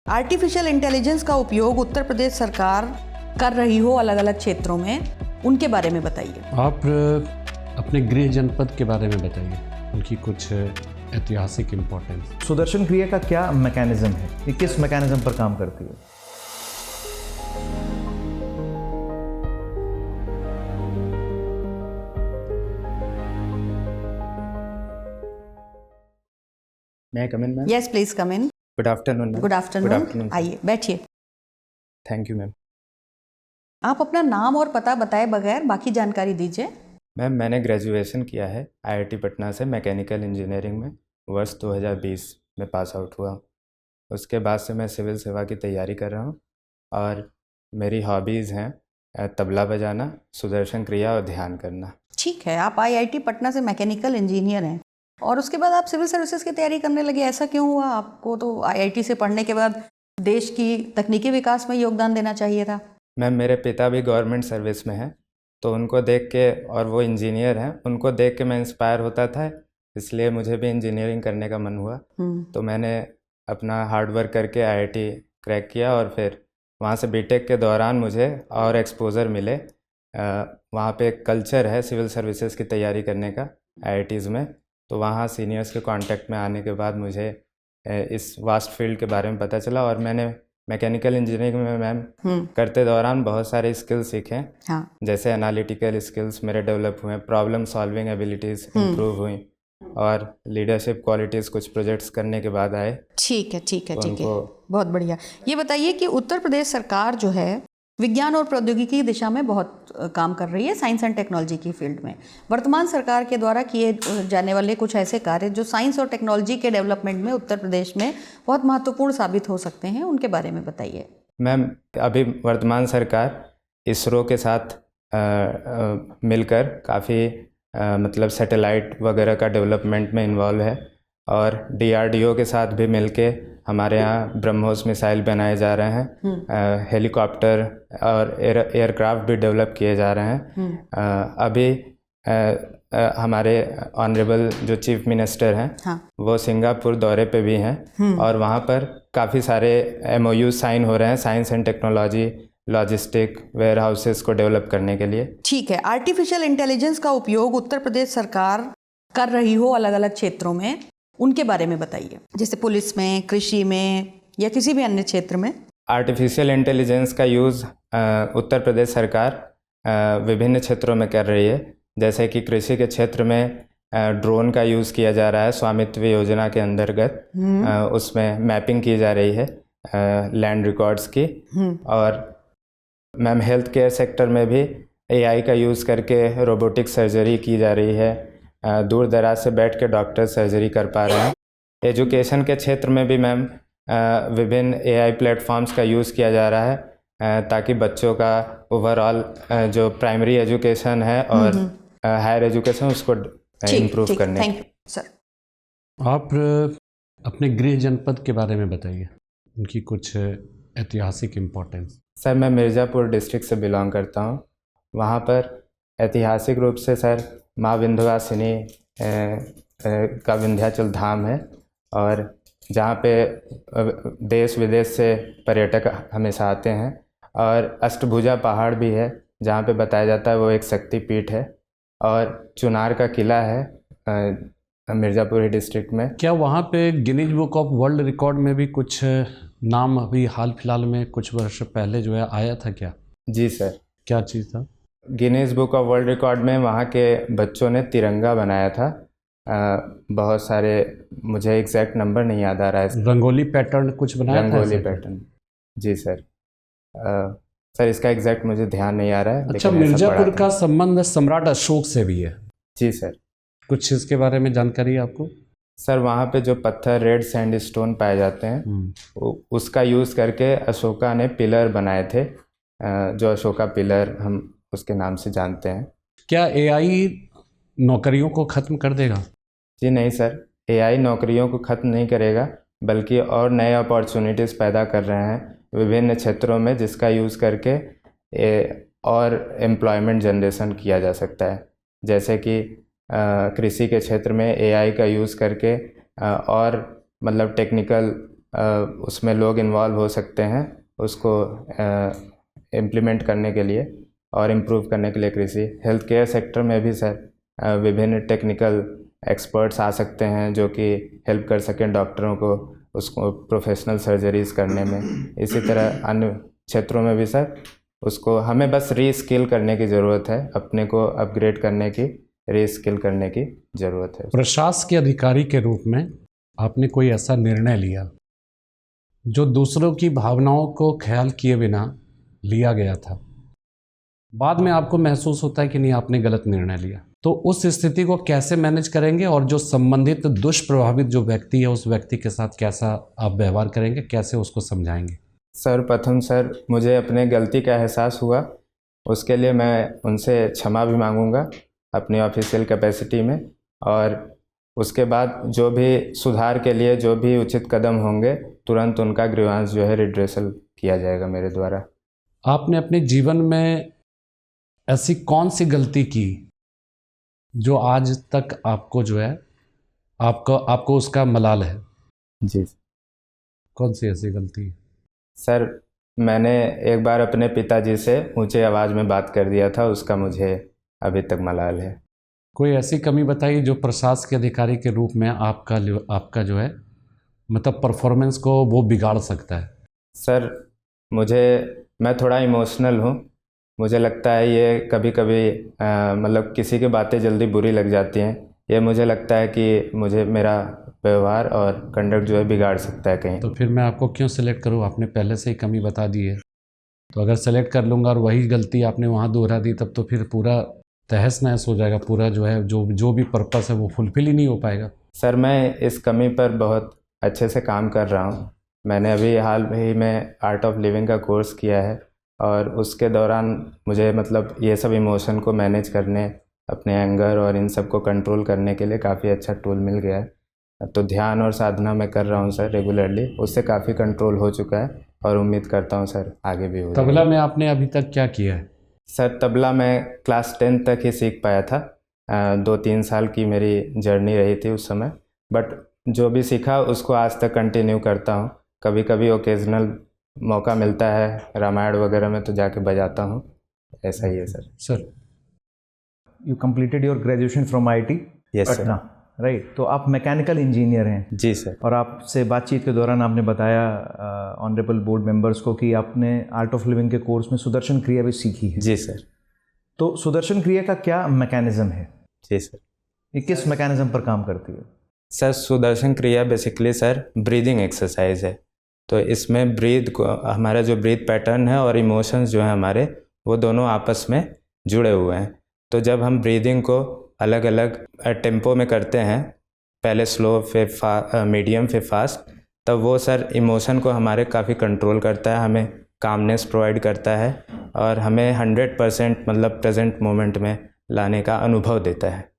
Artificial intelligence का उपयोग उत्तर प्रदेश सरकार कर रही हो अलग अलग क्षेत्रों में, उनके बारे में बताइए। आप अपने गृह जनपद के बारे में बताइए, उनकी कुछ ऐतिहासिक इम्पोर्टेंस। सुदर्शन क्रिया का क्या मैकेनिज्म है, ये किस मैकेनिज्म पर काम करती है? May come in ma'am? Yes please come in. Good afternoon ma'am. Good afternoon, आइए बैठिए। Thank you ma'am. आप अपना नाम और पता बताए बगैर बाकी जानकारी दीजिए। मैम मैंने ग्रेजुएशन किया है आईआईटी पटना से मैकेनिकल इंजीनियरिंग में, वर्ष 2020 में पास आउट हुआ। उसके बाद से मैं सिविल सेवा की तैयारी कर रहा हूँ और मेरी हॉबीज़ हैं तबला बजाना, सुदर्शन क्रिया और ध्यान करना। ठीक है, आप आईआईटी पटना से मैकेनिकल इंजीनियर हैं और उसके बाद आप सिविल सर्विसेज की तैयारी करने लगे, ऐसा क्यों हुआ? आपको तो आईआईटी से पढ़ने के बाद देश की तकनीकी विकास में योगदान देना चाहिए था। मैम मेरे पिता भी गवर्नमेंट सर्विस में हैं, तो उनको देख के, और वो इंजीनियर हैं, उनको देख के मैं इंस्पायर होता था, इसलिए मुझे भी इंजीनियरिंग करने का मन हुआ। तो मैंने अपना हार्ड वर्क करके आईआईटी क्रैक किया और फिर वहाँ से बीटेक के दौरान मुझे और एक्सपोज़र मिले। वहाँ पे एक कल्चर है सिविल सर्विसेज की तैयारी करने का आईआईटीज़ में, तो वहाँ सीनियर्स के कांटेक्ट में आने के बाद मुझे इस वास्ट फील्ड के बारे में पता चला और मैंने मैकेनिकल इंजीनियरिंग में मैम करते दौरान बहुत सारे स्किल्स सीखे। हाँ। जैसे एनालिटिकल स्किल्स मेरे डेवलप हुए, प्रॉब्लम सॉल्विंग एबिलिटीज़ इम्प्रूव हुई और लीडरशिप क्वालिटीज़ कुछ प्रोजेक्ट्स करने के बाद आए। ठीक है, बहुत बढ़िया। ये बताइए कि उत्तर प्रदेश सरकार जो है विज्ञान और प्रौद्योगिकी की दिशा में बहुत काम कर रही है, साइंस एंड टेक्नोलॉजी की फील्ड में। वर्तमान सरकार के द्वारा किए जाने वाले कुछ ऐसे कार्य जो साइंस और टेक्नोलॉजी के डेवलपमेंट में उत्तर प्रदेश में बहुत महत्वपूर्ण साबित हो सकते हैं, उनके बारे में बताइए। मैम अभी वर्तमान सरकार इसरो के साथ मिलकर काफ़ी मतलब सैटेलाइट वगैरह का डेवलपमेंट में इन्वॉल्व है और डीआरडीओ के साथ भी मिलके हमारे यहाँ ब्रह्मोस मिसाइल बनाए जा रहे हैं, हेलीकॉप्टर और एयरक्राफ्ट भी डेवलप किए जा रहे हैं। अभी हमारे ऑनरेबल जो चीफ मिनिस्टर हैं, हाँ, वो सिंगापुर दौरे पे भी हैं और वहाँ पर काफ़ी सारे MOU साइन हो रहे हैं science and technology, logistic, warehouses को डेवलप करने के लिए। ठीक है, आर्टिफिशियल इंटेलिजेंस का उपयोग उत्तर प्रदेश सरकार कर रही हो अलग अलग क्षेत्रों में, उनके बारे में बताइए, जैसे पुलिस में, कृषि में या किसी भी अन्य क्षेत्र में। आर्टिफिशियल इंटेलिजेंस का यूज़ उत्तर प्रदेश सरकार विभिन्न क्षेत्रों में कर रही है, जैसे कि कृषि के क्षेत्र में ड्रोन का यूज़ किया जा रहा है स्वामित्व योजना के अंतर्गत। उसमें मैपिंग की जा रही है लैंड रिकॉर्ड्स की। और मैम हेल्थ केयर सेक्टर में भी AI का यूज़ करके रोबोटिक सर्जरी की जा रही है, दूर दराज से बैठ के डॉक्टर सर्जरी कर पा रहे हैं। एजुकेशन के क्षेत्र में भी मैम विभिन्न AI प्लेटफॉर्म्स का यूज़ किया जा रहा है ताकि बच्चों का ओवरऑल जो प्राइमरी एजुकेशन है और हायर एजुकेशन उसको इम्प्रूव करने। Thank you sir. आप अपने गृह जनपद के बारे में बताइए, उनकी कुछ ऐतिहासिक इम्पोर्टेंस। सर मैं मिर्ज़ापुर डिस्ट्रिक्ट से बिलोंग करता हूँ। वहाँ पर ऐतिहासिक रूप से सर माँ विंध्यवासिनी का विंध्याचल धाम है और जहाँ पे देश विदेश से पर्यटक हमेशा आते हैं, और अष्टभुजा पहाड़ भी है जहाँ पे बताया जाता है वो एक शक्तिपीठ है, और चुनार का किला है मिर्ज़ापुर डिस्ट्रिक्ट में। क्या वहाँ पे Guinness book of world record में भी कुछ नाम अभी हाल फिलहाल में कुछ वर्ष पहले जो है आया था क्या? जी सर। क्या चीज़ था? Guinness book of world record में वहाँ के बच्चों ने तिरंगा बनाया था। बहुत सारे, मुझे एग्जैक्ट नंबर नहीं याद आ रहा है। रंगोली पैटर्न कुछ बनाया था? रंगोली पैटर्न, जी सर। सर इसका एग्जैक्ट मुझे ध्यान नहीं आ रहा है। अच्छा, मिर्ज़ापुर का संबंध सम्राट अशोक से भी है? जी सर। कुछ इसके बारे में जानकारी है आपको? सर वहाँ पे जो पत्थर रेड सैंडस्टोन पाए जाते हैं उसका यूज़ करके अशोका ने पिलर बनाए थे, जो अशोका पिलर हम उसके नाम से जानते हैं। क्या AI नौकरियों को ख़त्म कर देगा? जी नहीं सर, AI नौकरियों को ख़त्म नहीं करेगा, बल्कि और नए अपॉर्चुनिटीज़ पैदा कर रहे हैं विभिन्न क्षेत्रों में, जिसका यूज़ करके और एम्प्लॉयमेंट जनरेशन किया जा सकता है। जैसे कि कृषि के क्षेत्र में AI का यूज़ करके और मतलब टेक्निकल उसमें लोग इन्वॉल्व हो सकते हैं उसको इम्प्लीमेंट करने के लिए और इम्प्रूव करने के लिए। कृषि हेल्थ केयर सेक्टर में भी सर विभिन्न टेक्निकल एक्सपर्ट्स आ सकते हैं जो कि हेल्प कर सकें डॉक्टरों को उसको प्रोफेशनल सर्जरीज करने में। इसी तरह अन्य क्षेत्रों में भी सर उसको हमें बस रीस्किल करने की ज़रूरत है, अपने को अपग्रेड करने की, रीस्किल करने की ज़रूरत है। प्रशासकीय अधिकारी के रूप में आपने कोई ऐसा निर्णय लिया जो दूसरों की भावनाओं को ख्याल किए बिना लिया गया था, बाद में आपको महसूस होता है कि नहीं आपने गलत निर्णय लिया, तो उस स्थिति को कैसे मैनेज करेंगे और जो संबंधित दुष्प्रभावित जो व्यक्ति है उस व्यक्ति के साथ कैसा आप व्यवहार करेंगे, कैसे उसको समझाएंगे? सर्वप्रथम सर मुझे अपने गलती का एहसास हुआ, उसके लिए मैं उनसे क्षमा भी मांगूंगा अपनी ऑफिशियल कैपेसिटी में, और उसके बाद जो भी सुधार के लिए जो भी उचित कदम होंगे तुरंत उनका ग्रीवांस जो है रिड्रेसल किया जाएगा मेरे द्वारा। आपने अपने जीवन में ऐसी कौन सी गलती की जो आज तक आपको जो है आपको उसका मलाल है? जी कौन सी ऐसी गलती? सर मैंने एक बार अपने पिताजी से ऊंचे आवाज़ में बात कर दिया था, उसका मुझे अभी तक मलाल है। कोई ऐसी कमी बताइए जो प्रशासकीय अधिकारी के रूप में आपका जो है मतलब परफॉर्मेंस को वो बिगाड़ सकता है? सर मैं थोड़ा इमोशनल हूँ, मुझे लगता है ये कभी कभी मतलब किसी की बातें जल्दी बुरी लग जाती हैं, ये मुझे लगता है कि मुझे मेरा व्यवहार और कंडक्ट जो है बिगाड़ सकता है कहीं। तो फिर मैं आपको क्यों सिलेक्ट करूँ? आपने पहले से ही कमी बता दी है, तो अगर सेलेक्ट कर लूँगा और वही गलती आपने वहाँ दोहरा दी तब तो फिर पूरा तहस नहस हो जाएगा, पूरा जो है जो भी पर्पस है वो फुलफिल ही नहीं हो पाएगा। सर मैं इस कमी पर बहुत अच्छे से काम कर रहा हूँ। मैंने अभी हाल ही में आर्ट ऑफ लिविंग का कोर्स किया है और उसके दौरान मुझे मतलब ये सब इमोशन को मैनेज करने, अपने एंगर और इन सब को कंट्रोल करने के लिए काफ़ी अच्छा टूल मिल गया है। तो ध्यान और साधना मैं कर रहा हूँ सर रेगुलरली, उससे काफ़ी कंट्रोल हो चुका है और उम्मीद करता हूँ सर आगे भी हो जाएगा। तबला में आपने अभी तक क्या किया है? सर तबला मैं क्लास 10 तक ही सीख पाया था, 2-3 साल की मेरी जर्नी रही थी उस समय, बट जो भी सीखा उसको आज तक कंटिन्यू करता हूँ। कभी कभी ओकेजनल मौका मिलता है रामायण वगैरह में तो जाके बजाता हूँ, ऐसा ही है sir. Sir you completed your graduation from IIT yes Patna, right? तो आप मैकेनिकल इंजीनियर हैं। जी सर। और आपसे बातचीत के दौरान आपने बताया ऑनरेबल बोर्ड मेंबर्स को कि आपने आर्ट ऑफ लिविंग के कोर्स में सुदर्शन क्रिया भी सीखी है। जी सर। तो सुदर्शन क्रिया का क्या मैकेनिज्म है? जी सर। ये किस मैकेनिज्म पर काम करती है? सर सुदर्शन क्रिया बेसिकली सर ब्रीदिंग एक्सरसाइज है। तो इसमें ब्रीथ को हमारा जो ब्रीथ पैटर्न है और इमोशंस जो हैं हमारे वो दोनों आपस में जुड़े हुए हैं। तो जब हम ब्रीदिंग को अलग अलग टेम्पो में करते हैं, पहले स्लो फिर मीडियम फिर फास्ट, तब वो सर इमोशन को हमारे काफ़ी कंट्रोल करता है, हमें कामनेस प्रोवाइड करता है और हमें 100% मतलब प्रेजेंट मोमेंट में लाने का अनुभव देता है।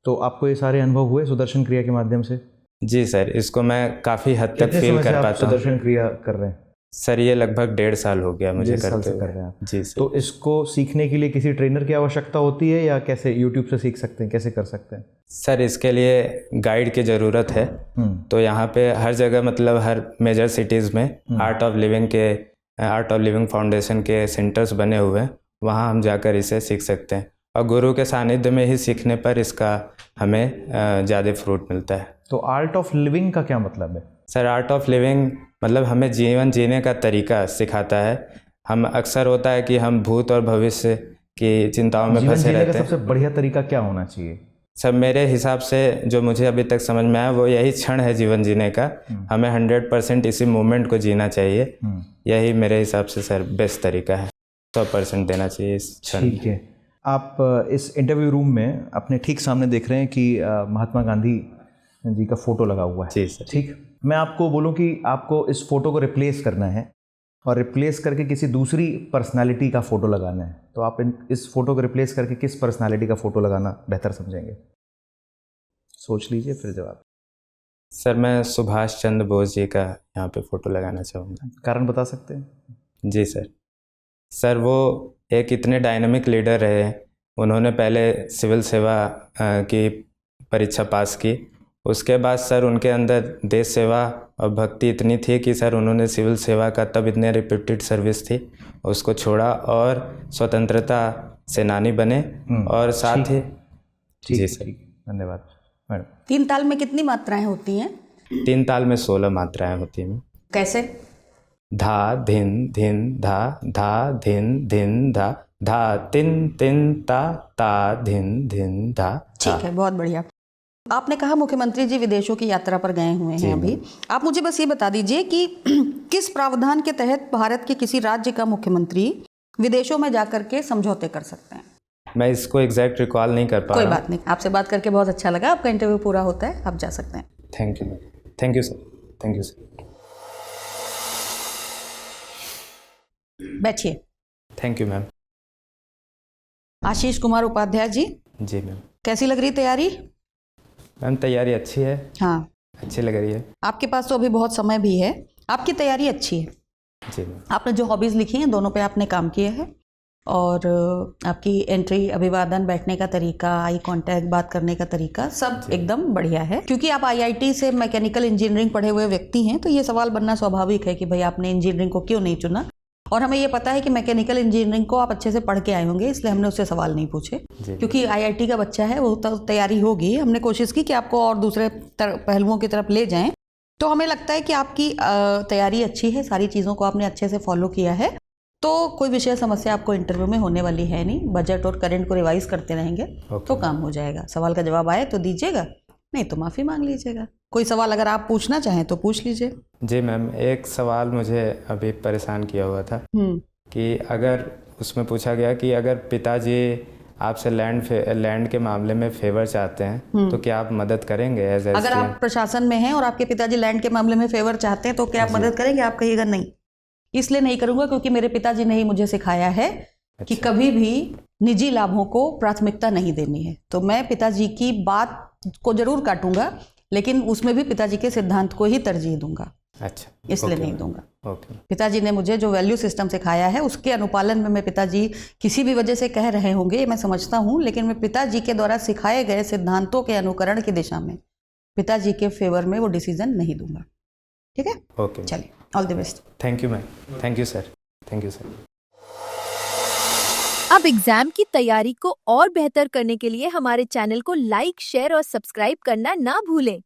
तो आपको ये सारे अनुभव हुए सुदर्शन क्रिया के माध्यम से? जी सर, इसको मैं काफ़ी हद तक फील कर पाता हूँ। सुदर्शन क्रिया कर रहे हैं सर? ये लगभग 1.5 साल हो गया मुझे 1.5 साल करते से हुए। कर रहे हैं आप? जी सर। तो इसको सीखने के लिए किसी ट्रेनर की आवश्यकता होती है या कैसे यूट्यूब से सीख सकते हैं, कैसे कर सकते हैं? सर इसके लिए गाइड की ज़रूरत है। तो यहाँ पे हर जगह मतलब हर मेजर सिटीज़ में आर्ट ऑफ लिविंग फाउंडेशन के सेंटर्स बने हुए हैं, वहाँ हम जाकर इसे सीख सकते हैं और गुरु के सानिध्य में ही सीखने पर इसका हमें ज़्यादा फ्रूट मिलता है। तो आर्ट ऑफ लिविंग का क्या मतलब है? सर आर्ट ऑफ लिविंग मतलब हमें जीवन जीने का तरीका सिखाता है। हम अक्सर होता है कि हम भूत और भविष्य की चिंताओं में फंसे रहते हैं। सबसे बढ़िया तरीका क्या होना चाहिए? सर मेरे हिसाब से जो मुझे अभी तक समझ में आया वो यही क्षण है जीवन जीने का। हमें 100% इसी मोमेंट को जीना चाहिए। यही मेरे हिसाब से सर बेस्ट तरीका है, 100% देना चाहिए इस क्षण। ठीक है। आप इस इंटरव्यू रूम में अपने ठीक सामने देख रहे हैं कि महात्मा गांधी जी का फ़ोटो लगा हुआ है। जी सर। ठीक, मैं आपको बोलूं कि आपको इस फ़ोटो को रिप्लेस करना है और रिप्लेस करके किसी दूसरी पर्सनालिटी का फ़ोटो लगाना है, तो आप इस फ़ोटो को रिप्लेस करके किस पर्सनालिटी का फ़ोटो लगाना बेहतर समझेंगे? सोच लीजिए फिर जवाब। सर मैं सुभाष चंद्र बोस जी का यहाँ पे फ़ोटो लगाना चाहूँगा। कारण बता सकते हैं? जी सर वो एक इतने डायनामिक लीडर रहे। उन्होंने पहले सिविल सेवा की परीक्षा पास की, उसके बाद सर उनके अंदर देश सेवा और भक्ति इतनी थी कि सर उन्होंने सिविल सेवा का तब इतने रिपीटेड सर्विस थी उसको छोड़ा और स्वतंत्रता सेनानी बने और साथ ही जी सर धन्यवाद मैडम। 3 ताल में कितनी मात्राएं होती हैं? 3 ताल में 16 मात्राएं होती हैं। कैसे? धा धिन धिन धा धा धिन धिन धा धा तिन तिन ता ता धिन धिन धा। ठीक है, बहुत बढ़िया। आपने कहा मुख्यमंत्री जी विदेशों की यात्रा पर गए हुए हैं अभी। आप मुझे बस ये बता दीजिए कि किस प्रावधान के तहत भारत के किसी राज्य का मुख्यमंत्री विदेशों में जाकर के समझौते कर सकते हैं? मैं इसको एग्जैक्ट रिकॉल नहीं कर पा कोई रहा हूँ। बात नहीं, आपसे बात करके बहुत अच्छा लगा। आपका इंटरव्यू पूरा होता है, आप जा सकते हैं। Thank you thank you sir thank you sir. बैठिए। Thank you ma'am. Ashish Kumar Upadhyay ji, जी मैम। कैसी लग रही तैयारी? मैम तैयारी अच्छी है। हाँ, अच्छी लग रही है। आपके पास तो अभी बहुत समय भी है, आपकी तैयारी अच्छी है। जी मैम। आपने जो हॉबीज़ लिखी हैं दोनों पे आपने काम किया है और आपकी एंट्री, अभिवादन, बैठने का तरीका, आई कांटेक्ट, बात करने का तरीका सब एकदम बढ़िया है। क्योंकि आप आईआईटी से मैकेनिकल इंजीनियरिंग पढ़े हुए व्यक्ति हैं तो ये सवाल बनना स्वाभाविक है कि भाई आपने इंजीनियरिंग को क्यों नहीं चुना। और हमें ये पता है कि मैकेनिकल इंजीनियरिंग को आप अच्छे से पढ़ के आए होंगे, इसलिए हमने उससे सवाल नहीं पूछे। क्योंकि आईआईटी का बच्चा है, वो तो तैयारी होगी। हमने कोशिश की कि आपको और दूसरे पहलुओं की तरफ ले जाएं। तो हमें लगता है कि आपकी तैयारी अच्छी है, सारी चीज़ों को आपने अच्छे से फॉलो किया है, तो कोई विषय समस्या आपको इंटरव्यू में होने वाली है नहीं। बजट और करंट को रिवाइज करते रहेंगे तो काम हो जाएगा। सवाल का जवाब आए तो दीजिएगा, नहीं तो माफ़ी मांग लीजिएगा। कोई सवाल अगर आप पूछना चाहें तो पूछ लीजिए। जी मैम, एक सवाल मुझे अभी परेशान किया हुआ था कि अगर उसमें पूछा गया कि अगर पिताजी आपसे लैंड के मामले में फेवर चाहते हैं तो क्या आप मदद करेंगे एज ए? अगर आप प्रशासन में हैं और आपके पिताजी लैंड के मामले में फेवर चाहते हैं तो क्या आप मदद करेंगे? आप कहिएगा नहीं। इसलिए नहीं करूंगा क्योंकि मेरे पिताजी ने ही मुझे सिखाया है कि कभी भी निजी लाभों को प्राथमिकता नहीं देनी है। तो मैं पिताजी की बात को जरूर काटूंगा, लेकिन उसमें भी पिताजी के सिद्धांत को ही तरजीह दूंगा। अच्छा, इसलिए नहीं दूंगा। ओके। पिताजी ने मुझे जो वैल्यू सिस्टम सिखाया है उसके अनुपालन में मैं पिताजी किसी भी वजह से कह रहे होंगे, मैं समझता हूँ, लेकिन मैं पिताजी के द्वारा सिखाए गए सिद्धांतों के अनुकरण की दिशा में पिताजी के फेवर में वो डिसीजन नहीं दूंगा। ठीक है? ओके, चलिए, all the best. Thank you ma'am. Thank you sir. Thank you sir. अब एग्जाम की तैयारी को और बेहतर करने के लिए हमारे चैनल को लाइक, शेयर और सब्सक्राइब करना ना भूलें।